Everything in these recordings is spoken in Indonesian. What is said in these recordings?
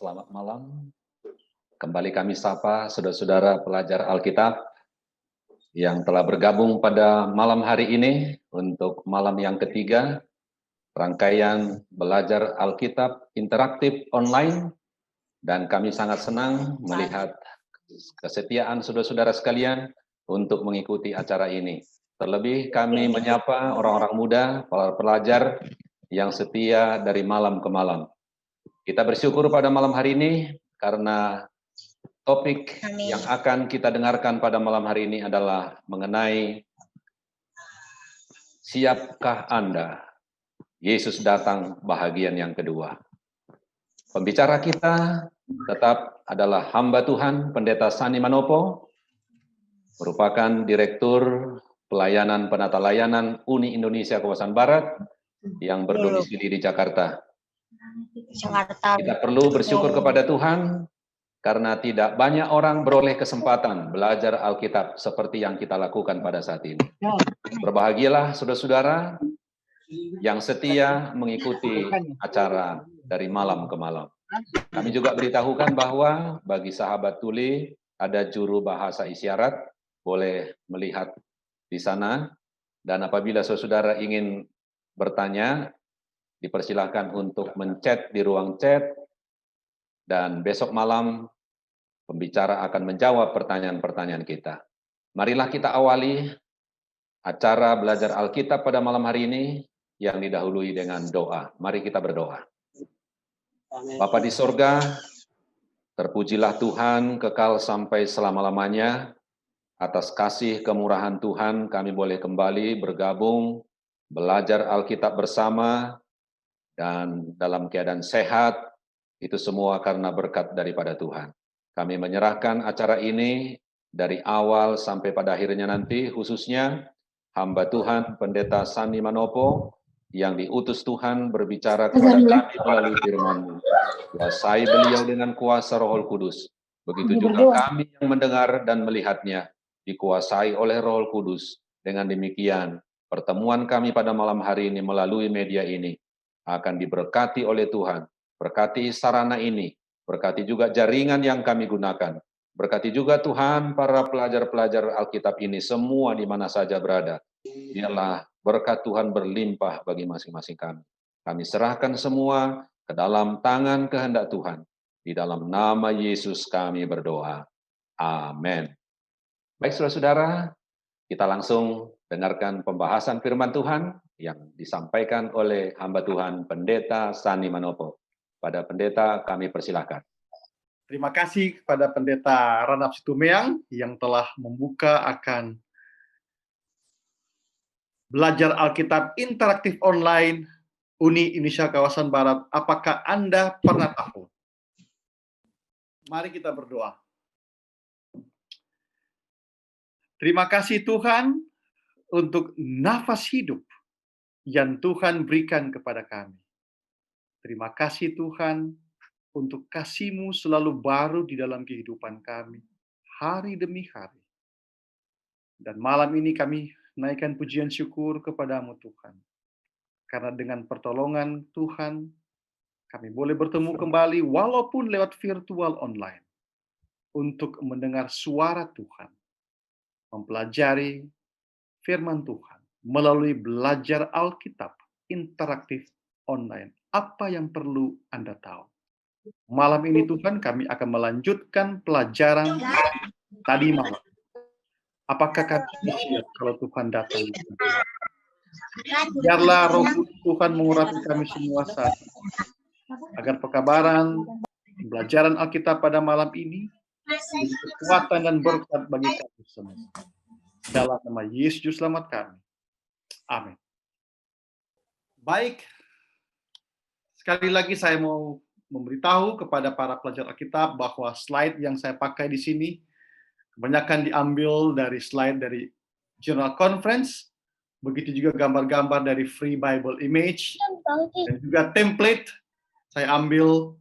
Selamat malam. Kembali kami sapa saudara-saudara pelajar Alkitab yang telah bergabung pada malam hari ini untuk malam yang ketiga rangkaian belajar Alkitab interaktif online, dan kami sangat senang melihat kesetiaan saudara-saudara sekalian untuk mengikuti acara ini. Terlebih kami menyapa orang-orang muda, para pelajar yang setia dari malam ke malam. Kita bersyukur pada malam hari ini karena topik yang akan kita dengarkan pada malam hari ini adalah mengenai siapkah Anda? Yesus datang bahagian yang kedua. Pembicara kita tetap adalah hamba Tuhan Pendeta Sani Manopo, merupakan Direktur Pelayanan Penata Layanan Uni Indonesia Kawasan Barat yang berdomisili di Jakarta. Kita perlu bersyukur kepada Tuhan karena tidak banyak orang beroleh kesempatan belajar Alkitab seperti yang kita lakukan pada saat ini. Berbahagialah saudara-saudara yang setia mengikuti acara dari malam ke malam. Kami juga beritahukan bahwa bagi sahabat tuli ada juru bahasa isyarat, boleh melihat di sana, dan apabila saudara ingin bertanya, dipersilahkan untuk menchat di ruang chat, dan besok malam pembicara akan menjawab pertanyaan-pertanyaan kita. Marilah kita awali acara belajar Alkitab pada malam hari ini yang didahului dengan doa. Mari kita berdoa. Bapa di sorga, terpujilah Tuhan kekal sampai selama-lamanya. Atas kasih kemurahan Tuhan kami boleh kembali bergabung, belajar Alkitab bersama, dan dalam keadaan sehat, itu semua karena berkat daripada Tuhan. Kami menyerahkan acara ini dari awal sampai pada akhirnya nanti, khususnya hamba Tuhan Pendeta Sani Manopo yang diutus Tuhan berbicara kepada kami melalui firman-Mu. Kuasai beliau dengan kuasa Roh Kudus. Begitu juga kami yang mendengar dan melihatnya dikuasai oleh Roh Kudus. Dengan demikian, pertemuan kami pada malam hari ini melalui media ini akan diberkati oleh Tuhan. Berkati sarana ini, berkati juga jaringan yang kami gunakan. Berkati juga Tuhan para pelajar-pelajar Alkitab ini semua di mana saja berada. Biarlah berkat Tuhan berlimpah bagi masing-masing kami. Kami serahkan semua ke dalam tangan kehendak Tuhan. Di dalam nama Yesus kami berdoa. Amin. Baik saudara-saudara, kita langsung dengarkan pembahasan firman Tuhan yang disampaikan oleh hamba Tuhan Pendeta Sani Manopo. Pada pendeta kami persilahkan. Terima kasih kepada Pendeta Ranap Situmeang yang telah membuka akan belajar Alkitab interaktif online Uni Indonesia Kawasan Barat. Apakah Anda pernah tahu? Mari kita berdoa. Terima kasih Tuhan untuk nafas hidup yang Tuhan berikan kepada kami. Terima kasih Tuhan untuk kasih-Mu selalu baru di dalam kehidupan kami, hari demi hari. Dan malam ini kami naikkan pujian syukur kepada-Mu Tuhan. Karena dengan pertolongan Tuhan, kami boleh bertemu kembali walaupun lewat virtual online. Untuk mendengar suara Tuhan, mempelajari firman Tuhan, melalui belajar Alkitab interaktif online. Apa yang perlu Anda tahu? Malam ini Tuhan kami akan melanjutkan pelajaran tadi malam. Apakah kami siap kalau Tuhan datang? Biarlah Roh Kudus Tuhan mengurapi kami semua saat ini. Agar pekabaran, pelajaran Alkitab pada malam ini menjadi kekuatan dan berkat bagi kami semua. Dalam nama Yesus Juru Selamat kami. Amin. Baik, sekali lagi saya mau memberitahu kepada para pelajar Alkitab bahwa slide yang saya pakai di sini kebanyakan diambil dari slide dari General Conference, begitu juga gambar-gambar dari Free Bible Image, dan juga template saya ambil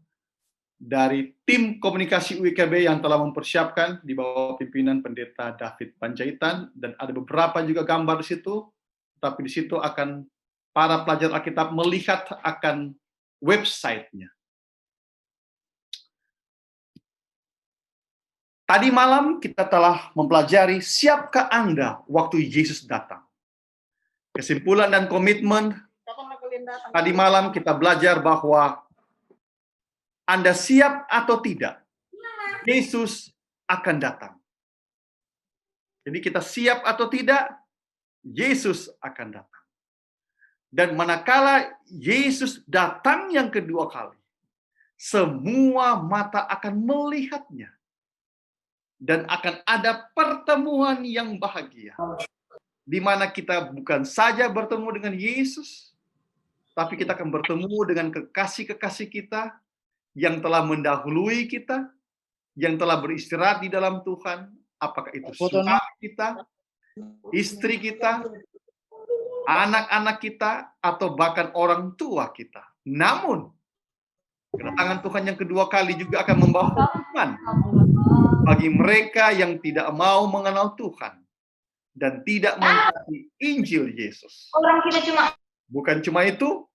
dari tim komunikasi UIKB yang telah mempersiapkan di bawah pimpinan Pendeta David Panjaitan, dan ada beberapa juga gambar di situ, tapi di situ akan para pelajar Alkitab melihat akan website-nya. Tadi malam kita telah mempelajari siapkah Anda waktu Yesus datang. Kesimpulan dan komitmen tadi malam kita belajar bahwa Anda siap atau tidak, Yesus akan datang. Jadi kita siap atau tidak, Yesus akan datang. Dan manakala Yesus datang yang kedua kali, semua mata akan melihatnya. Dan akan ada pertemuan yang bahagia. Di mana kita bukan saja bertemu dengan Yesus, tapi kita akan bertemu dengan kekasih-kekasih kita yang telah mendahului kita, yang telah beristirahat di dalam Tuhan, apakah itu suami kita, istri kita, anak-anak kita, atau bahkan orang tua kita. Namun, kedatangan Tuhan yang kedua kali juga akan membawa hukuman bagi mereka yang tidak mau mengenal Tuhan dan tidak mengikuti Injil Yesus. Bukan cuma itu,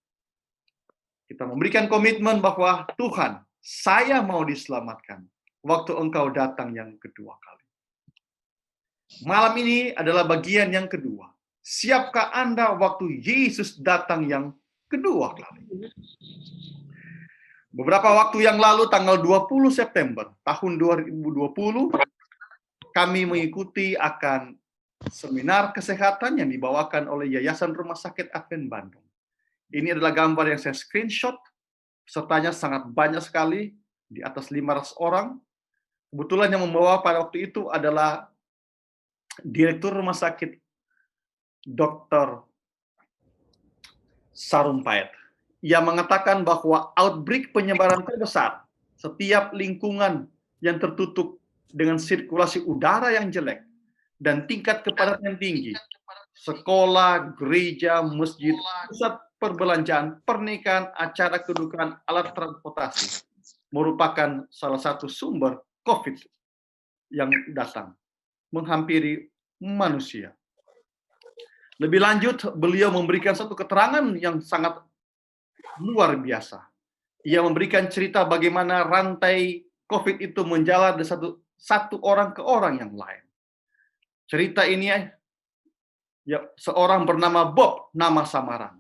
kita memberikan komitmen bahwa Tuhan, saya mau diselamatkan waktu Engkau datang yang kedua kali. Malam ini adalah bagian yang kedua. Siapkah Anda waktu Yesus datang yang kedua kali? Beberapa waktu yang lalu, tanggal 20 September tahun 2020, kami mengikuti akan seminar kesehatan yang dibawakan oleh Yayasan Rumah Sakit Advent Bandung. Ini adalah gambar yang saya screenshot, pesertanya sangat banyak sekali, di atas 500 orang. Kebetulan yang membawa pada waktu itu adalah Direktur Rumah Sakit Dr. Sarumpait. Ia mengatakan bahwa outbreak penyebaran terbesar setiap lingkungan yang tertutup dengan sirkulasi udara yang jelek dan tingkat kepadatan tinggi, sekolah, gereja, masjid, pusat perbelanjaan, pernikahan, acara kedukaan, alat transportasi merupakan salah satu sumber COVID yang datang menghampiri manusia. Lebih lanjut, beliau memberikan satu keterangan yang sangat luar biasa. Ia memberikan cerita bagaimana rantai COVID itu menjalar dari satu orang ke orang yang lain. Cerita ini ya, seorang bernama Bob, nama samaran.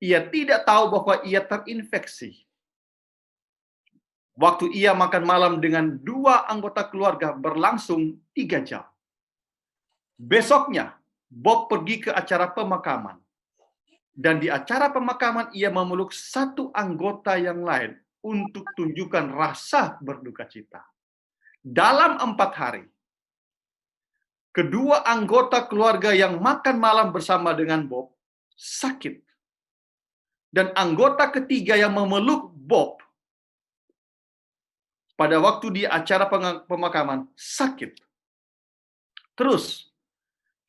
Ia tidak tahu bahwa ia terinfeksi. Waktu ia makan malam dengan 2 anggota keluarga berlangsung 3 jam. Besoknya, Bob pergi ke acara pemakaman. Dan di acara pemakaman ia memeluk satu anggota yang lain untuk tunjukkan rasa berduka cita. Dalam 4 hari, kedua anggota keluarga yang makan malam bersama dengan Bob sakit. Dan anggota ketiga yang memeluk Bob pada waktu di acara pemakaman sakit. Terus,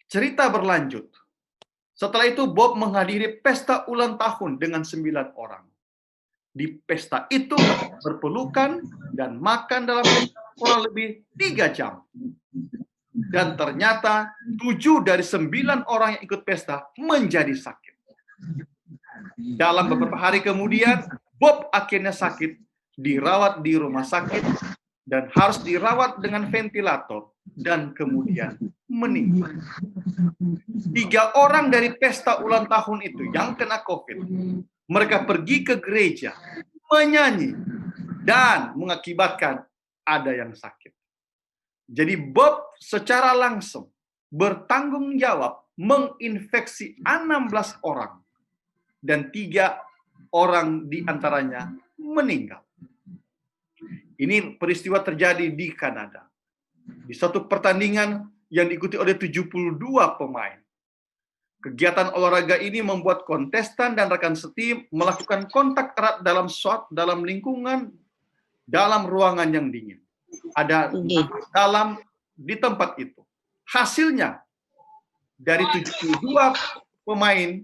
cerita berlanjut. Setelah itu Bob menghadiri pesta ulang tahun dengan 9 orang. Di pesta itu berpelukan dan makan dalam kurang lebih 3 jam. Dan ternyata 7 dari 9 orang yang ikut pesta menjadi sakit. Dalam beberapa hari kemudian, Bob akhirnya sakit, dirawat di rumah sakit, dan harus dirawat dengan ventilator, dan kemudian meninggal. 3 orang dari pesta ulang tahun itu yang kena COVID, mereka pergi ke gereja, menyanyi, dan mengakibatkan ada yang sakit. Jadi Bob secara langsung bertanggung jawab menginfeksi 16 orang, dan 3 orang di antaranya meninggal. Ini peristiwa terjadi di Kanada. Di suatu pertandingan yang diikuti oleh 72 pemain. Kegiatan olahraga ini membuat kontestan dan rekan setim melakukan kontak erat dalam lingkungan, dalam ruangan yang dingin. Ada dalam di tempat itu. Hasilnya, dari 72 pemain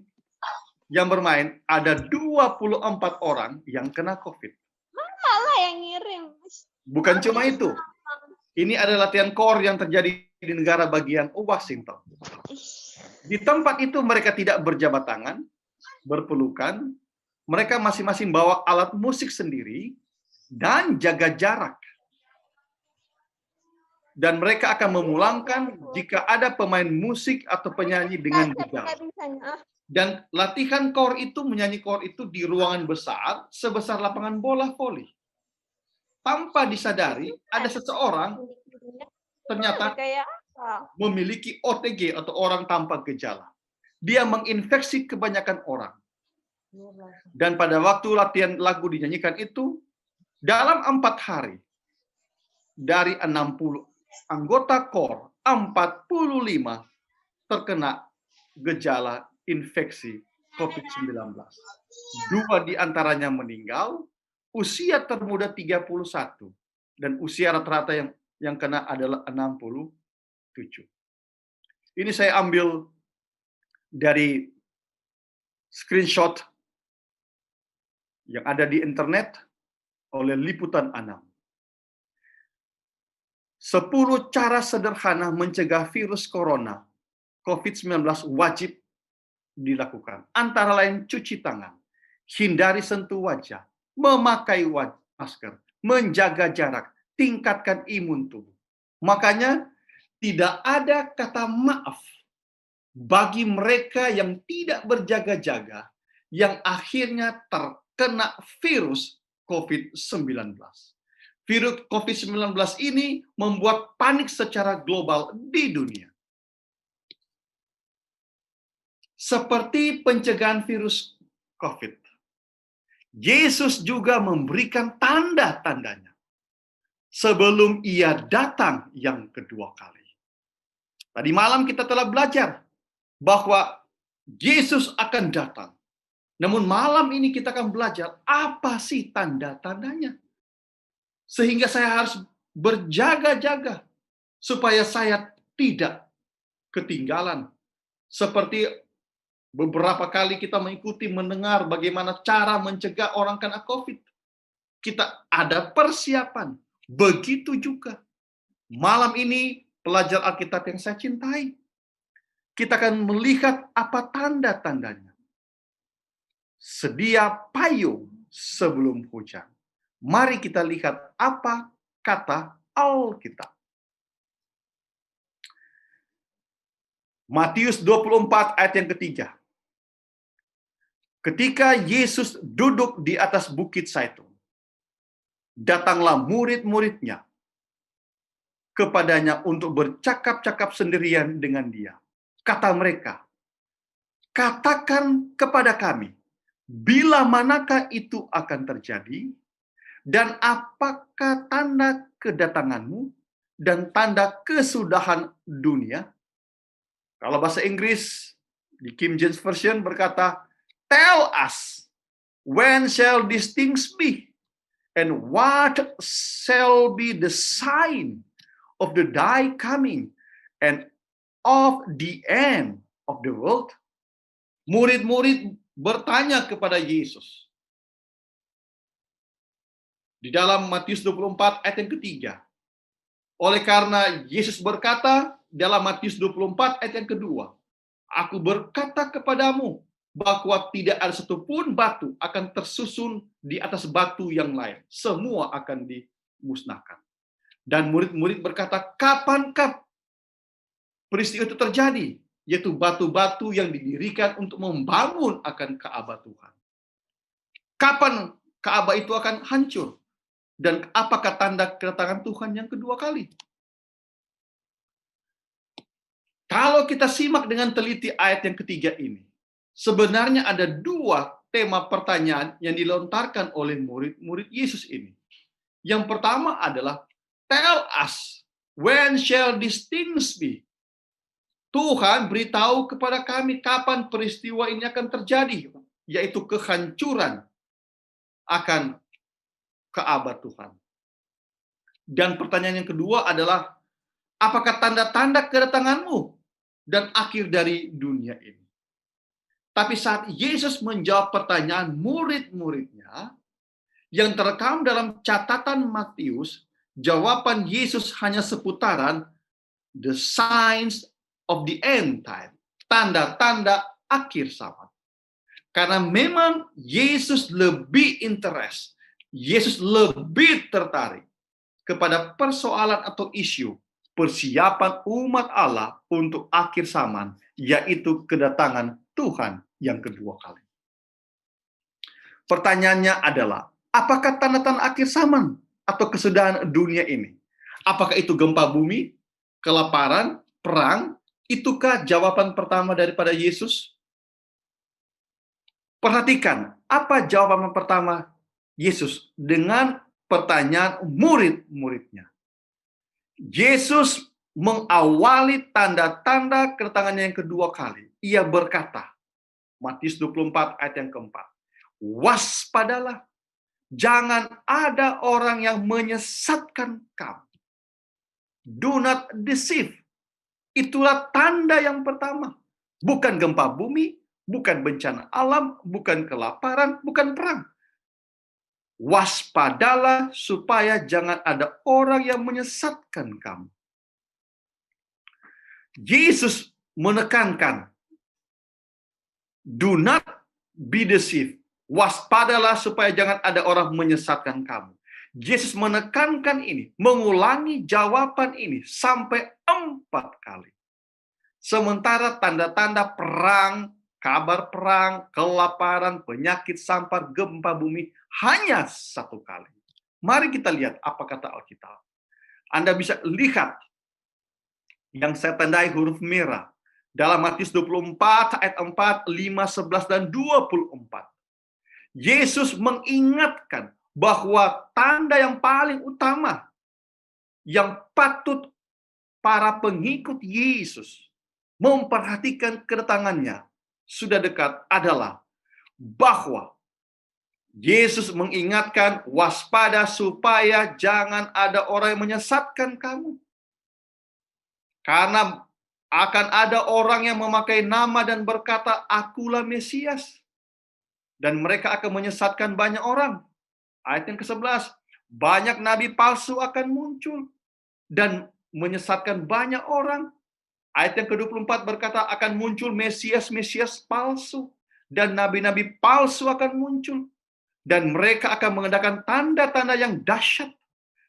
yang bermain, ada 24 orang yang kena COVID. Malah yang ngirim. Bukan cuma itu. Ini ada latihan core yang terjadi di negara bagian Washington. Di tempat itu mereka tidak berjabat tangan, berpelukan, mereka masing-masing bawa alat musik sendiri, dan jaga jarak. Dan mereka akan memulangkan jika ada pemain musik atau penyanyi dengan gejala. Dan latihan kor itu, menyanyi kor itu di ruangan besar sebesar lapangan bola voli. Tanpa disadari, ada seseorang ternyata memiliki OTG atau orang tanpa gejala. Dia menginfeksi kebanyakan orang. Dan pada waktu latihan lagu dinyanyikan itu, dalam 4 hari, dari 60 anggota KOR, 45 terkena gejala infeksi COVID-19. 2 di antaranya meninggal, usia termuda 31, dan usia rata-rata yang kena adalah 67. Ini saya ambil dari screenshot yang ada di internet oleh Liputan 6. 10 cara sederhana mencegah virus corona COVID-19 wajib dilakukan. Antara lain cuci tangan, hindari sentuh wajah, memakai masker, menjaga jarak, tingkatkan imun tubuh. Makanya tidak ada kata maaf bagi mereka yang tidak berjaga-jaga, yang akhirnya terkena virus COVID-19. Virus COVID-19 ini membuat panik secara global di dunia. Seperti pencegahan virus COVID, Yesus juga memberikan tanda-tandanya sebelum ia datang yang kedua kali. Tadi malam kita telah belajar bahwa Yesus akan datang. Namun malam ini kita akan belajar apa sih tanda-tandanya. Sehingga saya harus berjaga-jaga supaya saya tidak ketinggalan. Seperti beberapa kali kita mengikuti, mendengar bagaimana cara mencegah orang kena COVID. Kita ada persiapan. Begitu juga malam ini pelajar Alkitab yang saya cintai. Kita akan melihat apa tanda-tandanya. Sedia payung sebelum hujan. Mari kita lihat apa kata Alkitab. Matius 24 ayat yang ketiga. Ketika Yesus duduk di atas bukit Zaitun, datanglah murid-muridnya kepadanya untuk bercakap-cakap sendirian dengan dia. Kata mereka, katakan kepada kami, bila manakah itu akan terjadi, dan apakah tanda kedatanganmu dan tanda kesudahan dunia? Kalau bahasa Inggris di King James Version berkata, tell us, when shall these things be? And what shall be the sign of the day coming and of the end of the world? Murid-murid bertanya kepada Yesus. Di dalam Matius 24 ayat yang ketiga. Oleh karena Yesus berkata dalam Matius 24 ayat yang kedua, aku berkata kepadamu bahwa tidak ada satupun batu akan tersusun di atas batu yang lain. Semua akan dimusnahkan. Dan murid-murid berkata, kapankah peristiwa itu terjadi? Yaitu batu-batu yang didirikan untuk membangun akan Ka'bah Tuhan. Kapan Ka'bah itu akan hancur? Dan apakah tanda kedatangan Tuhan yang kedua kali? Kalau kita simak dengan teliti ayat yang ketiga ini, sebenarnya ada 2 tema pertanyaan yang dilontarkan oleh murid-murid Yesus ini. Yang pertama adalah, tell us, when shall these things be? Tuhan beritahu kepada kami kapan peristiwa ini akan terjadi, yaitu kehancuran akan Ka'bah Tuhan. Dan pertanyaan yang kedua adalah, apakah tanda-tanda kedatanganmu dan akhir dari dunia ini? Tapi saat Yesus menjawab pertanyaan murid-muridnya, yang terekam dalam catatan Matius, jawaban Yesus hanya seputaran the signs of the end time, tanda-tanda akhir zaman. Karena memang Yesus lebih Yesus lebih tertarik kepada persoalan atau isu persiapan umat Allah untuk akhir zaman, yaitu kedatangan Tuhan yang kedua kali. Pertanyaannya adalah, apakah tanda-tanda akhir zaman atau kesudahan dunia ini? Apakah itu gempa bumi, kelaparan, perang? Itukah jawaban pertama daripada Yesus? Perhatikan, apa jawaban pertama Yesus dengan pertanyaan murid-muridnya. Yesus mengawali tanda-tanda kedatangannya yang kedua kali. Ia berkata, Matius 24 ayat yang keempat, waspadalah, jangan ada orang yang menyesatkan kamu. Do not deceive. Itulah tanda yang pertama. Bukan gempa bumi, bukan bencana alam, bukan kelaparan, bukan perang. Waspadalah supaya jangan ada orang yang menyesatkan kamu. Yesus menekankan, do not be deceived. Waspadalah supaya jangan ada orang menyesatkan kamu. Yesus menekankan ini, mengulangi jawaban ini sampai 4 kali. Sementara tanda-tanda perang, kabar perang, kelaparan, penyakit sampar, gempa bumi hanya 1 kali. Mari kita lihat apa kata Alkitab. Anda bisa lihat yang saya tandai huruf merah dalam Matius 24 ayat 4, 5, 11 dan 24. Yesus mengingatkan bahwa tanda yang paling utama yang patut para pengikut Yesus memperhatikan kedatangannya sudah dekat adalah bahwa Yesus mengingatkan waspada supaya jangan ada orang yang menyesatkan kamu. Karena akan ada orang yang memakai nama dan berkata, akulah Mesias. Dan mereka akan menyesatkan banyak orang. Ayat yang ke-11, banyak nabi palsu akan muncul dan menyesatkan banyak orang. Ayat yang ke-24 berkata akan muncul Mesias-Mesias palsu dan nabi-nabi palsu akan muncul. Dan mereka akan mengadakan tanda-tanda yang dahsyat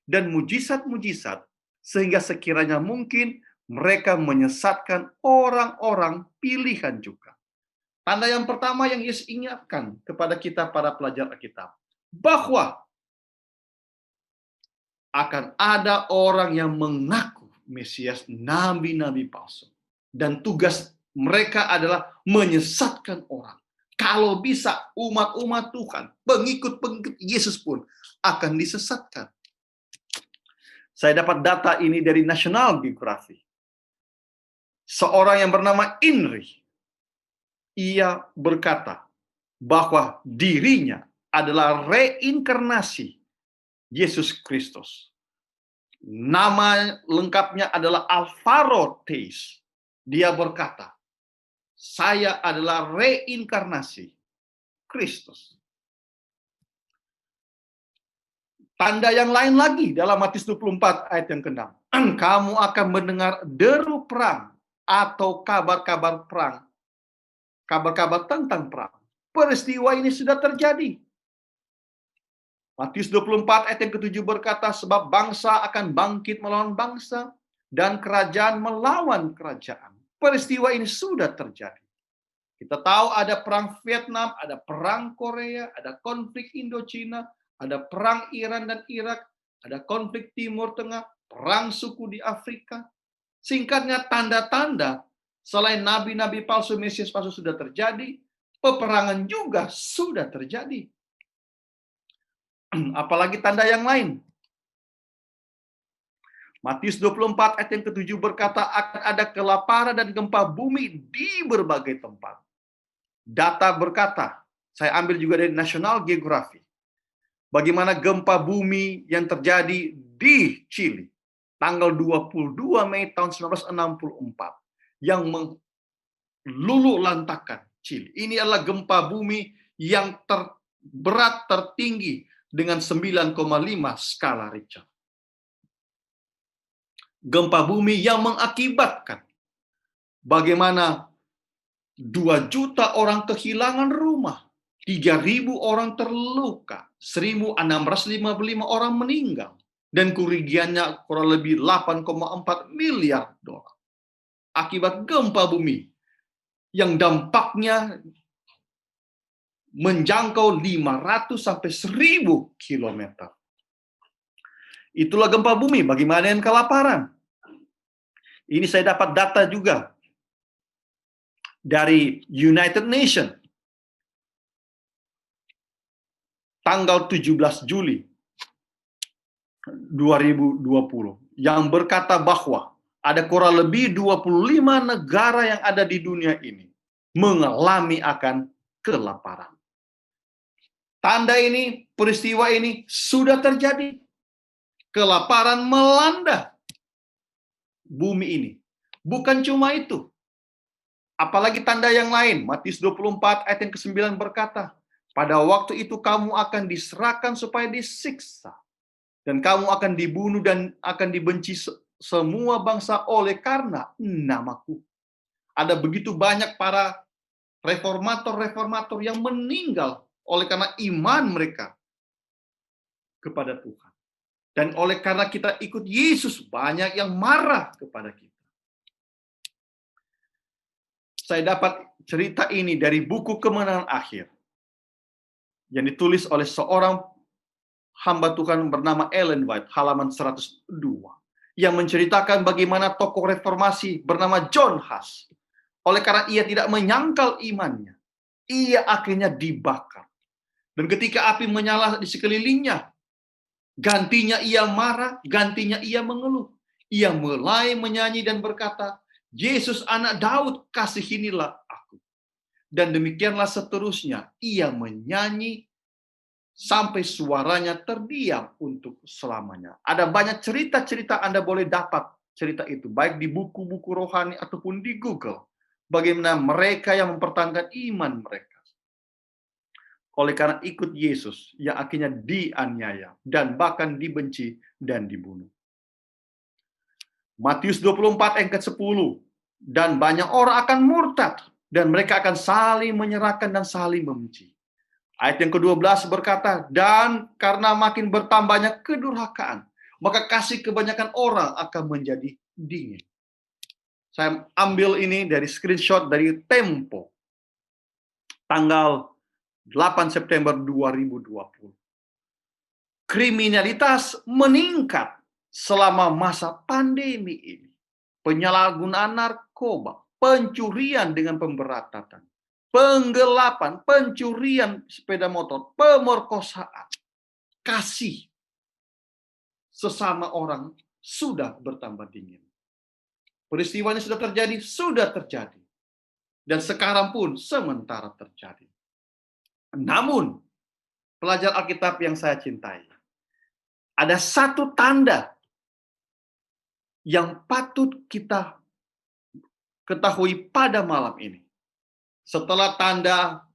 dan mujizat-mujizat sehingga sekiranya mungkin mereka menyesatkan orang-orang pilihan juga. Tanda yang pertama yang Yesus ingatkan kepada kita para pelajar Alkitab, bahwa akan ada orang yang mengaku Mesias, nabi-nabi palsu. Dan tugas mereka adalah menyesatkan orang. Kalau bisa umat-umat Tuhan, pengikut-pengikut Yesus pun akan disesatkan. Saya dapat data ini dari National Geographic. Seorang yang bernama Inri, ia berkata bahwa dirinya adalah reinkarnasi Yesus Kristus. Nama lengkapnya adalah Alvaro Theis. Dia berkata, saya adalah reinkarnasi Kristus. Tanda yang lain lagi dalam Matius 24 ayat yang ke-6. Kamu akan mendengar deru perang atau kabar-kabar perang. Kabar-kabar tentang perang. Peristiwa ini sudah terjadi. Matius 24 ayat yang ke-7 berkata, sebab bangsa akan bangkit melawan bangsa dan kerajaan melawan kerajaan. Peristiwa ini sudah terjadi. Kita tahu ada perang Vietnam, ada perang Korea, ada konflik Indochina, ada perang Iran dan Irak, ada konflik Timur Tengah, perang suku di Afrika. Singkatnya, tanda-tanda selain nabi-nabi palsu, Mesias palsu sudah terjadi, peperangan juga sudah terjadi. Apalagi tanda yang lain. Matius 24 ayat yang ke-7 berkata akan ada kelaparan dan gempa bumi di berbagai tempat. Data berkata, saya ambil juga dari National Geographic, bagaimana gempa bumi yang terjadi di Chili tanggal 22 Mei tahun 1964 yang meluluhlantakkan Chili. Ini adalah gempa bumi yang terberat tertinggi dengan 9,5 skala Richter. Gempa bumi yang mengakibatkan bagaimana 2 juta orang kehilangan rumah, 3.000 orang terluka, 1.655 orang meninggal. dan kerugiannya kurang lebih 8,4 miliar dolar akibat gempa bumi yang dampaknya menjangkau 500 sampai 1000 kilometer. Itulah gempa bumi. Bagaimana dengan kelaparan? Ini saya dapat data juga dari United Nations tanggal 17 Juli 2020 yang berkata bahwa ada kurang lebih 25 negara yang ada di dunia ini mengalami akan kelaparan. Tanda ini, peristiwa ini sudah terjadi. Kelaparan melanda bumi ini. Bukan cuma itu. Apalagi tanda yang lain. Matius 24 ayat yang ke-9 berkata, pada waktu itu kamu akan diserahkan supaya disiksa. Dan kamu akan dibunuh dan akan dibenci semua bangsa oleh karena namaku. Ada begitu banyak para reformator-reformator yang meninggal oleh karena iman mereka kepada Tuhan. Dan oleh karena kita ikut Yesus, banyak yang marah kepada kita. Saya dapat cerita ini dari buku Kemenangan Akhir yang ditulis oleh seorang hamba Tuhan bernama Ellen White, halaman 102, yang menceritakan bagaimana tokoh reformasi bernama John Huss, oleh karena ia tidak menyangkal imannya, ia akhirnya dibakar. Dan ketika api menyala di sekelilingnya, gantinya ia marah, gantinya ia mengeluh. Ia mulai menyanyi dan berkata, Yesus anak Daud, kasihinilah aku. Dan demikianlah seterusnya, ia menyanyi sampai suaranya terdiam untuk selamanya. Ada banyak cerita-cerita Anda boleh dapat cerita itu, baik di buku-buku rohani ataupun di Google. Bagaimana mereka yang mempertahankan iman mereka. Oleh karena ikut Yesus yang akhirnya dianiaya dan bahkan dibenci dan dibunuh. Matius 24 ayat ke-10, dan banyak orang akan murtad dan mereka akan saling menyerahkan dan saling membenci. Ayat yang ke-12 berkata, dan karena makin bertambahnya kedurhakaan, maka kasih kebanyakan orang akan menjadi dingin. Saya ambil ini dari screenshot dari Tempo, tanggal 8 September 2020. Kriminalitas meningkat selama masa pandemi ini. Penyalahgunaan narkoba, pencurian dengan pemberatan, penggelapan, pencurian sepeda motor, pemerkosaan, kasih sesama orang sudah bertambah dingin. Peristiwa ini sudah terjadi. Dan sekarang pun sementara terjadi. Namun, pelajar Alkitab yang saya cintai, ada satu tanda yang patut kita ketahui pada malam ini. Setelah tanda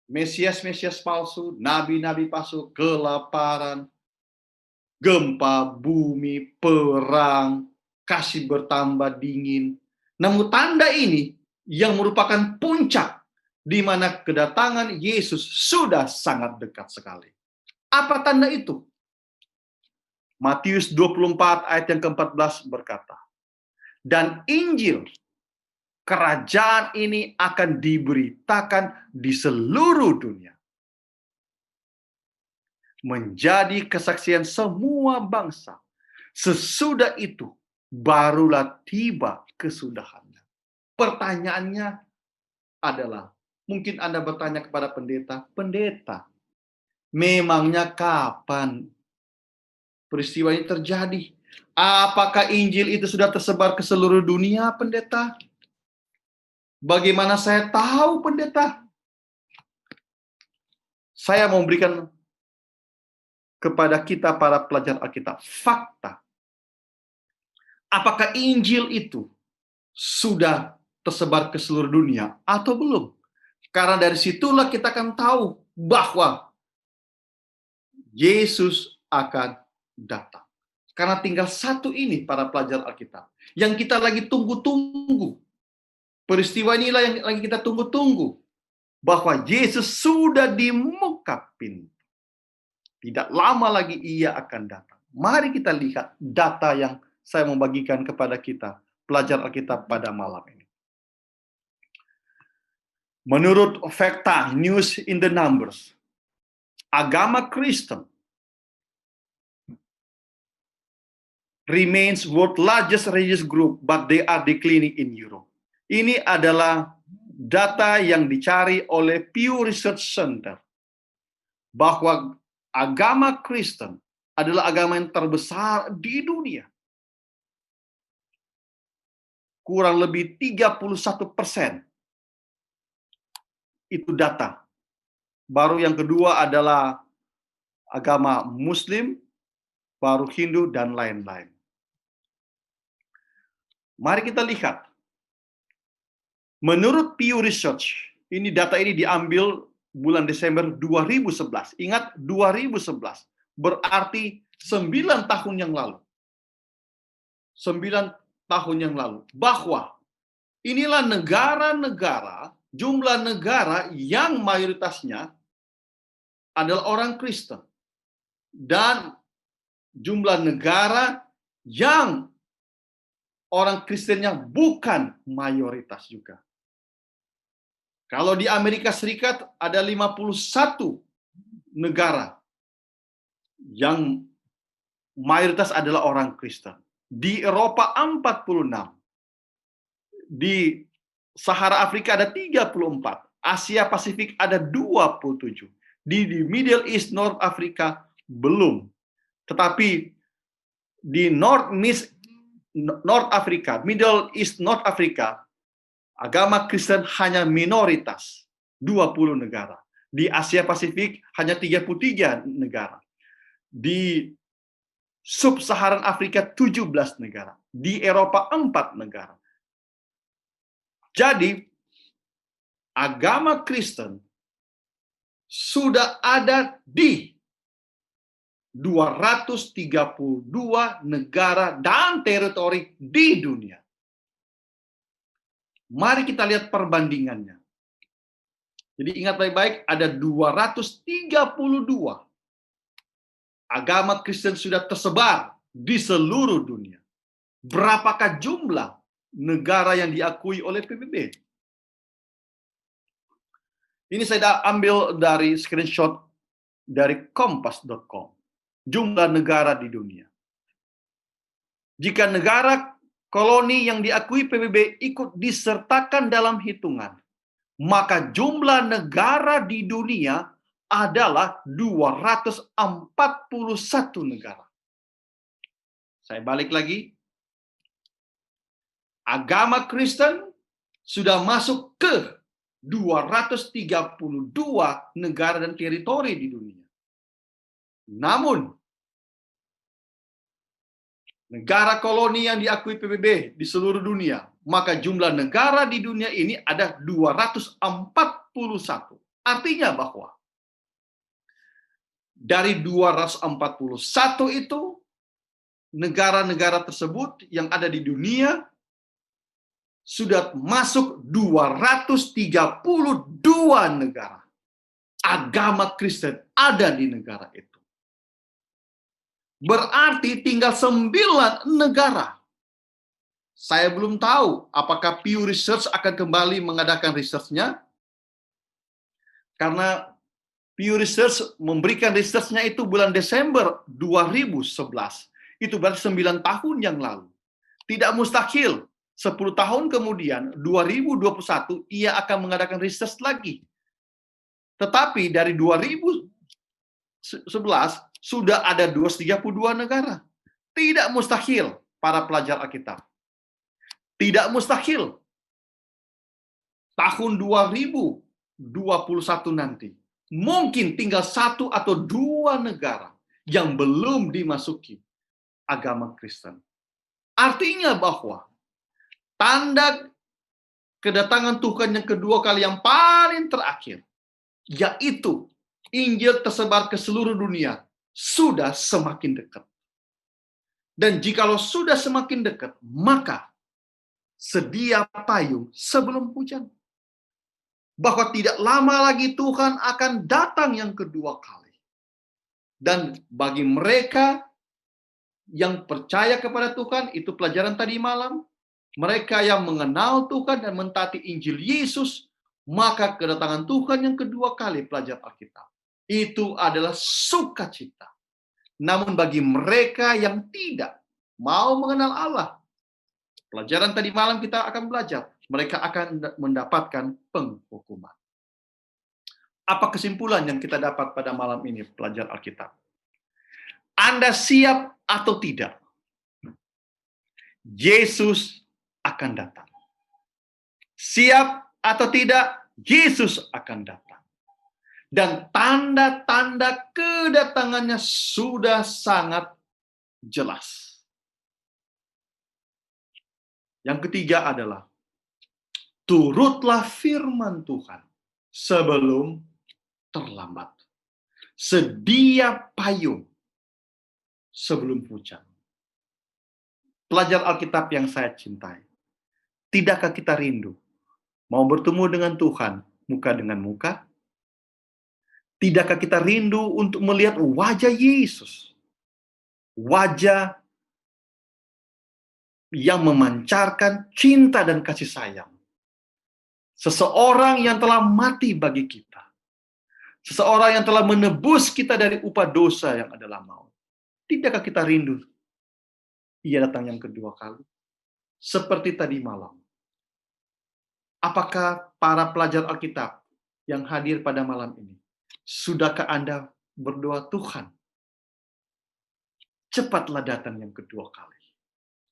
Mesias-Mesias palsu, nabi-nabi palsu, kelaparan, gempa bumi, perang, kasih bertambah dingin. Namun tanda ini yang merupakan puncak di mana kedatangan Yesus sudah sangat dekat sekali. Apa tanda itu? Matius 24 ayat yang ke-14 berkata, dan Injil kerajaan ini akan diberitakan di seluruh dunia, menjadi kesaksian semua bangsa. Sesudah itu barulah tiba kesudahannya. Pertanyaannya adalah, mungkin Anda bertanya kepada pendeta, memangnya kapan peristiwa ini terjadi? Apakah Injil itu sudah tersebar ke seluruh dunia, pendeta? Bagaimana saya tahu, pendeta? Saya mau memberikan kepada kita para pelajar Alkitab fakta. Apakah Injil itu sudah tersebar ke seluruh dunia atau belum? Karena dari situlah kita akan tahu bahwa Yesus akan datang. Karena tinggal satu ini para pelajar Alkitab yang kita lagi tunggu-tunggu. Peristiwa inilah yang lagi kita tunggu-tunggu. Bahwa Yesus sudah di muka pintu. Tidak lama lagi ia akan datang. Mari kita lihat data yang saya membagikan kepada kita, pelajar Alkitab pada malam ini. Menurut fakta News in the Numbers, agama Kristen remains world largest religious group, but they are declining in Europe. Ini adalah data yang dicari oleh Pew Research Center, bahwa agama Kristen adalah agama yang terbesar di dunia. Kurang lebih 31% itu data. Baru yang kedua adalah agama Muslim, baru Hindu, dan lain-lain. Mari kita lihat. Menurut Pew Research, data ini diambil bulan Desember 2011. Ingat, 2011. Berarti 9 tahun yang lalu. 9 tahun yang lalu. Bahwa inilah negara-negara, jumlah negara yang mayoritasnya adalah orang Kristen. Dan jumlah negara yang orang Kristennya bukan mayoritas juga. Kalau di Amerika Serikat ada 51 negara yang mayoritas adalah orang Kristen. Di Eropa 46. Di Sahara Afrika ada 34. Asia Pasifik ada 27. Di Middle East North Afrika belum. Tetapi di North Africa, Middle East North Africa, agama Kristen hanya minoritas, 20 negara. Di Asia Pasifik hanya 33 negara. Di Sub-Saharan Afrika 17 negara. Di Eropa 4 negara. Jadi, agama Kristen sudah ada di 232 negara dan teritori di dunia. Mari kita lihat perbandingannya. Jadi ingat baik-baik, ada 232 agama Kristen sudah tersebar di seluruh dunia. Berapakah jumlah negara yang diakui oleh PBB? Ini saya ambil dari screenshot dari kompas.com. Jumlah negara di dunia. Jika negara koloni yang diakui PBB ikut disertakan dalam hitungan, maka jumlah negara di dunia adalah 241 negara. Saya balik lagi. Agama Kristen sudah masuk ke 232 negara dan teritori di dunia. Namun, negara koloni yang diakui PBB di seluruh dunia, maka jumlah negara di dunia ini ada 241. Artinya bahwa dari 241 itu, negara-negara tersebut yang ada di dunia sudah masuk 232 negara. Agama Kristen ada di negara itu. Berarti tinggal 9 negara. Saya belum tahu apakah Pew Research akan kembali mengadakan research-nya. Karena Pew Research memberikan research-nya itu bulan Desember 2011. Itu berarti 9 tahun yang lalu. Tidak mustahil 10 tahun kemudian, 2021, ia akan mengadakan research lagi. Tetapi dari 2011, sudah ada 232 negara. Tidak mustahil, para pelajar Alkitab. Tidak mustahil. Tahun 2021 nanti, mungkin tinggal 1 atau 2 negara yang belum dimasuki agama Kristen. Artinya bahwa tanda kedatangan Tuhan yang kedua kali yang paling terakhir, yaitu Injil tersebar ke seluruh dunia, sudah semakin dekat. Dan jikalau sudah semakin dekat, maka sedia payung sebelum hujan. Bahwa tidak lama lagi Tuhan akan datang yang kedua kali. Dan bagi mereka yang percaya kepada Tuhan, itu pelajaran tadi malam. Mereka yang mengenal Tuhan dan mentaati Injil Yesus, maka kedatangan Tuhan yang kedua kali, pelajar Alkitab, itu adalah sukacita. Namun bagi mereka yang tidak mau mengenal Allah, pelajaran tadi malam kita akan belajar, mereka akan mendapatkan penghukuman. Apa kesimpulan yang kita dapat pada malam ini, pelajar Alkitab? Anda siap atau tidak? Yesus akan datang. Siap atau tidak, Yesus akan datang. Dan tanda-tanda kedatangannya sudah sangat jelas. Yang ketiga adalah, turutlah firman Tuhan sebelum terlambat. Sedia payung sebelum hujan. Pelajar Alkitab yang saya cintai, tidakkah kita rindu mau bertemu dengan Tuhan muka dengan muka? Tidakkah kita rindu untuk melihat wajah Yesus? Wajah yang memancarkan cinta dan kasih sayang. Seseorang yang telah mati bagi kita. Seseorang yang telah menebus kita dari upah dosa yang adalah maut. Tidakkah kita rindu Ia datang yang kedua kali? Seperti tadi malam. Apakah para pelajar Alkitab yang hadir pada malam ini, sudahkah Anda berdoa, Tuhan, cepatlah datang yang kedua kali.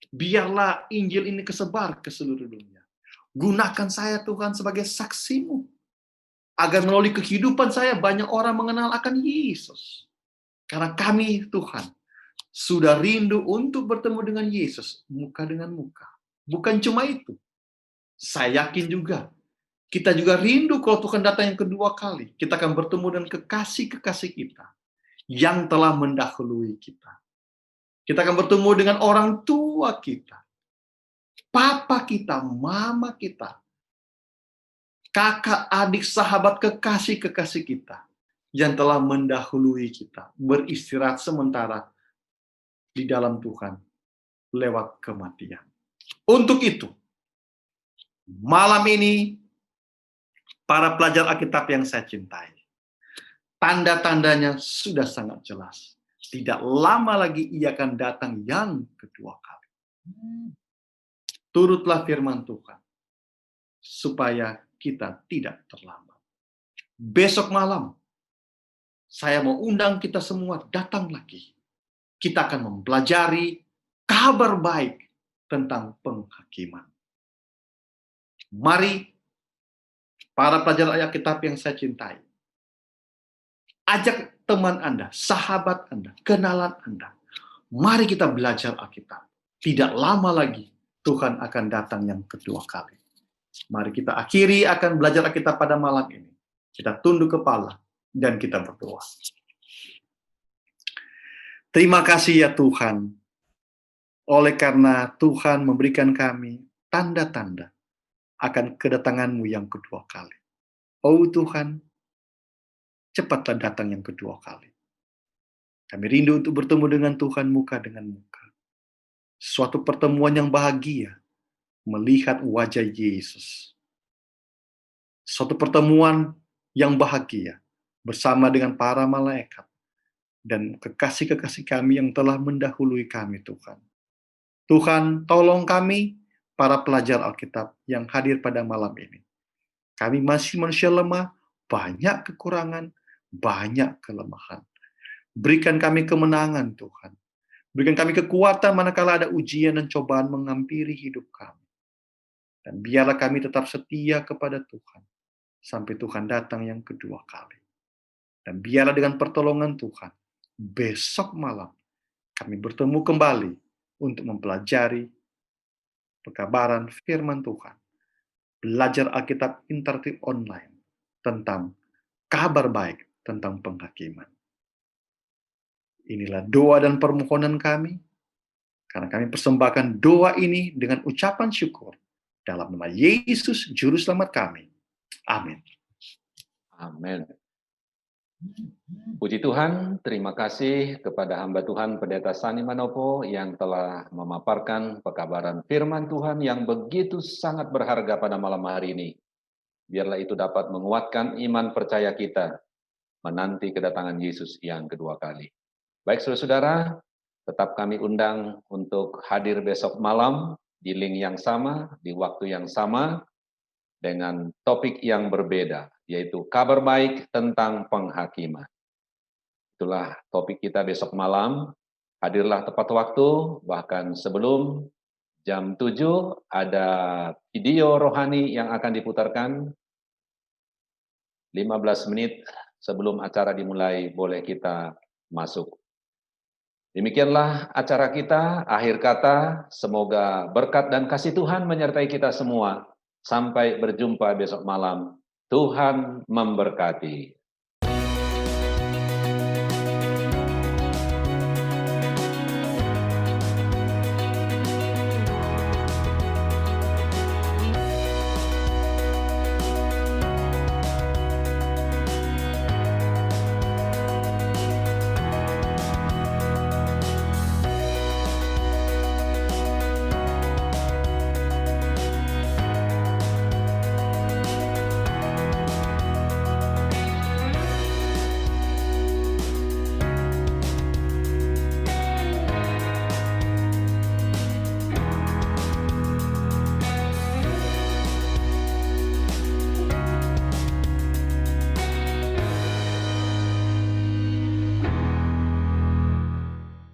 Biarlah Injil ini kesebar ke seluruh dunia. Gunakan saya, Tuhan, sebagai saksimu. Agar melalui kehidupan saya banyak orang mengenal akan Yesus. Karena kami, Tuhan, sudah rindu untuk bertemu dengan Yesus muka dengan muka. Bukan cuma itu. Saya yakin juga, kita juga rindu kalau Tuhan datang yang kedua kali. Kita akan bertemu dengan kekasih-kekasih kita yang telah mendahului kita. Kita akan bertemu dengan orang tua kita, papa kita, mama kita, kakak, adik, sahabat, kekasih-kekasih kita yang telah mendahului kita, beristirahat sementara di dalam Tuhan lewat kematian. Untuk itu, malam ini, para pelajar Alkitab yang saya cintai, tanda-tandanya sudah sangat jelas. Tidak lama lagi Ia akan datang yang kedua kali. Turutlah firman Tuhan, supaya kita tidak terlambat. Besok malam, saya mau undang kita semua datang lagi. Kita akan mempelajari kabar baik tentang penghakiman. Mari, para pelajar Alkitab yang saya cintai, ajak teman Anda, sahabat Anda, kenalan Anda. Mari kita belajar Alkitab. Tidak lama lagi Tuhan akan datang yang kedua kali. Mari kita akhiri akan belajar Alkitab pada malam ini. Kita tunduk kepala dan kita berdoa. Terima kasih ya Tuhan, oleh karena Tuhan memberikan kami tanda-tanda akan kedatangan-Mu yang kedua kali. Oh Tuhan, cepatlah datang yang kedua kali. Kami rindu untuk bertemu dengan Tuhan muka dengan muka. Suatu pertemuan yang bahagia, melihat wajah Yesus. Suatu pertemuan yang bahagia, bersama dengan para malaikat, dan kekasih-kekasih kami yang telah mendahului kami, Tuhan. Tuhan, tolong kami, para pelajar Alkitab yang hadir pada malam ini. Kami masih manusia lemah, banyak kekurangan, banyak kelemahan. Berikan kami kemenangan, Tuhan. Berikan kami kekuatan manakala ada ujian dan cobaan menghampiri hidup kami. Dan biarlah kami tetap setia kepada Tuhan, sampai Tuhan datang yang kedua kali. Dan biarlah dengan pertolongan Tuhan, besok malam kami bertemu kembali untuk mempelajari pekabaran firman Tuhan. Belajar Alkitab interaktif online tentang kabar baik tentang penghakiman. Inilah doa dan permohonan kami, karena kami persembahkan doa ini dengan ucapan syukur dalam nama Yesus, Juru Selamat kami. Amin. Amin. Puji Tuhan, terima kasih kepada hamba Tuhan Pendeta Sani Manopo yang telah memaparkan pekabaran firman Tuhan yang begitu sangat berharga pada malam hari ini. Biarlah itu dapat menguatkan iman percaya kita menanti kedatangan Yesus yang kedua kali. Baik saudara-saudara, tetap kami undang untuk hadir besok malam di link yang sama, di waktu yang sama, dengan topik yang berbeda, yaitu kabar baik tentang penghakiman. Itulah topik kita besok malam. Hadirlah tepat waktu, bahkan sebelum jam 7 ada video rohani yang akan diputarkan. 15 menit sebelum acara dimulai boleh kita masuk. Demikianlah acara kita, akhir kata, semoga berkat dan kasih Tuhan menyertai kita semua. Sampai berjumpa besok malam. Tuhan memberkati.